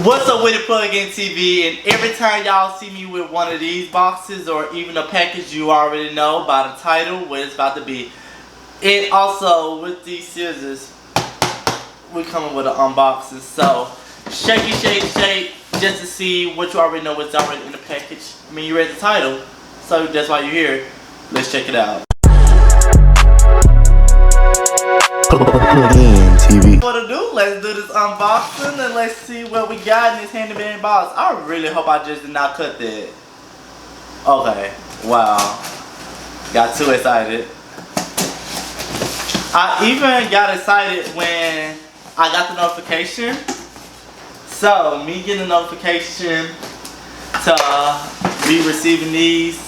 What's up with it, Plug-In TV? And every time y'all see me with one of these boxes or even a package, you already know by the title what it's about to be. And also with these scissors, we're coming with an unboxing. So shaky shake just to see what you already know what's already in the package. I mean, you read the title, so that's why you're here. Let's check it out. Plug-In TV. What to do? Let's do this unboxing and let's see what we got in this handy-dandy box. I really hope I just did not cut that. Okay, wow. Got too excited. I even got excited when I got the notification. So, me getting a notification to be receiving these.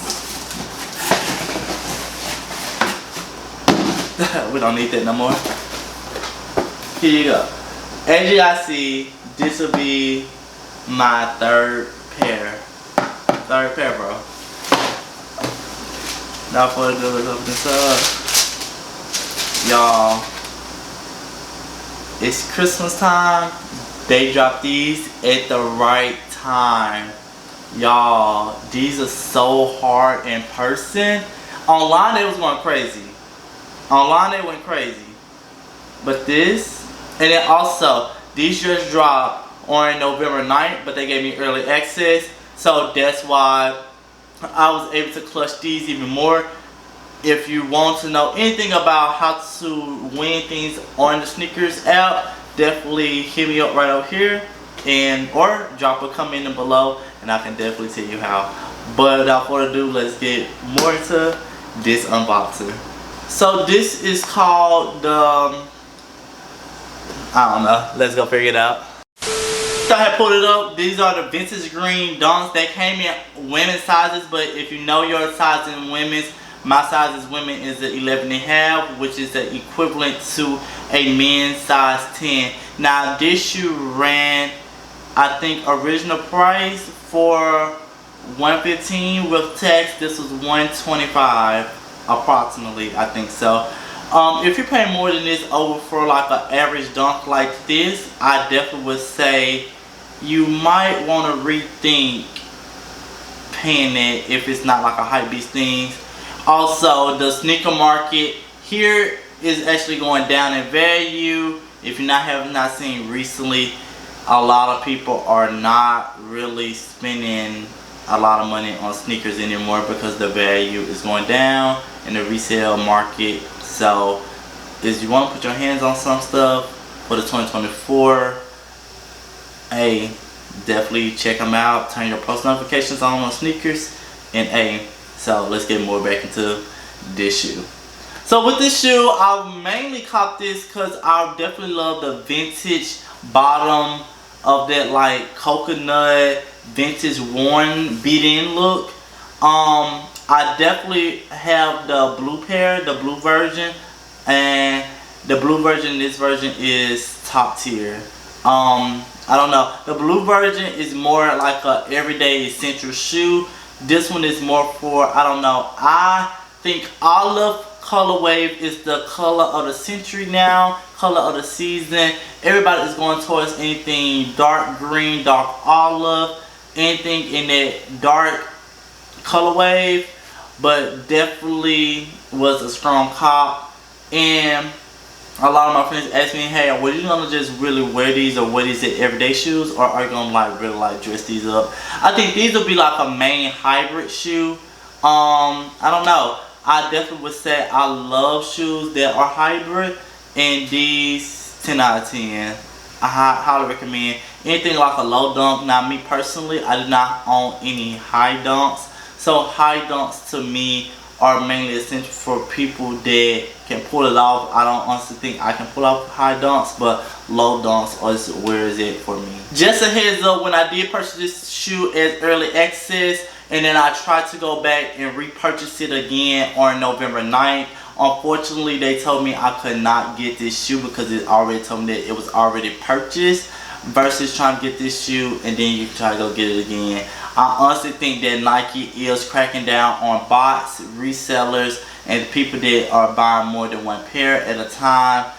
We don't need that no more. Here you go. As you guys see, this will be my third pair. Third pair, bro. Now for the do, let's open this up. Y'all, it's Christmas time. They dropped these at the right time. Y'all, these are so hard in person. Online, they was going crazy. Online, they went crazy. But this, and then also, these just dropped on November 9th, but they gave me early access. So that's why I was able to clutch these even more. If you want to know anything about how to win things on the sneakers app, definitely hit me up right over here, and or drop a comment in below, and I can definitely tell you how. But without further ado, let's get more into this unboxing. So this is called the, I don't know, let's go figure it out. So I had pulled it up. These are the vintage green dunks that came in women's sizes, but if you know your size in women's, my size as women is the 11.5, which is the equivalent to a men's size 10. Now this shoe ran, I think original price for $115 with tax. This was $125 approximately, I think so. If you're paying more than this over for like an average dunk like this, I definitely would say you might want to rethink paying it if it's not like a hypebeast thing. Also, the sneaker market here is actually going down in value. If you have not seen recently, a lot of people are not really spending a lot of money on sneakers anymore because the value is going down in the resale market. So if you want to put your hands on some stuff for the 2024, hey, definitely check them out. Turn your post notifications on sneakers, and hey, so let's get more back into this shoe. So with this shoe, I mainly caught this because I definitely love the vintage bottom of that like coconut vintage worn beat-in look. I definitely have the blue pair, the blue version, and the blue version, this version is top tier. I don't know, the blue version is more like a everyday essential shoe. This one is more for, I don't know, I think olive color wave is the color of the century now, color of the season. Everybody is going towards anything dark green, dark olive, anything in that dark color wave. But definitely was a strong cop, and a lot of my friends ask me, hey, were you gonna just really wear these or wear these at everyday shoes, or are you gonna like really like dress these up? I think these will be like a main hybrid shoe. I don't know, I definitely would say I love shoes that are hybrid, and these 10 out of 10. I highly recommend. Anything like a low dunk. Now me personally, I do not own any high dunks, so high dunks to me are mainly essential for people that can pull it off. I don't honestly think I can pull off high dunks, but low dunks is where is it for me. Just a heads up, when I did purchase this shoe as early access, and then I tried to go back and repurchase it again on November 9th. Unfortunately, they told me I could not get this shoe because it already told me that it was already purchased, versus trying to get this shoe and then you try to go get it again. I honestly think that Nike is cracking down on bots, resellers, and people that are buying more than one pair at a time.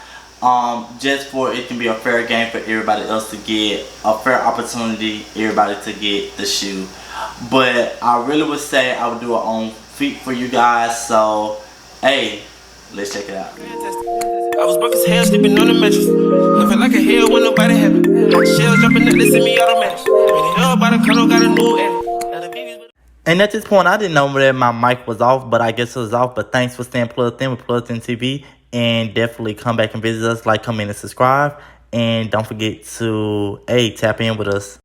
just for it can be a fair game for everybody else to get a fair opportunity, everybody to get the shoe. But I really would say I would do it on feet for you guys. So hey, let's check it out. I was broke as hell, sleeping on the mattress. Living like a hell when nobody happy. Shells jumping up, they send me automatics. When it up by the condo, got a new edit. And at this point, I didn't know that my mic was off, but I guess it was off. But thanks for staying plugged in with Plugged In TV. And definitely come back and visit us. Like, comment, and subscribe. And don't forget to, tap in with us.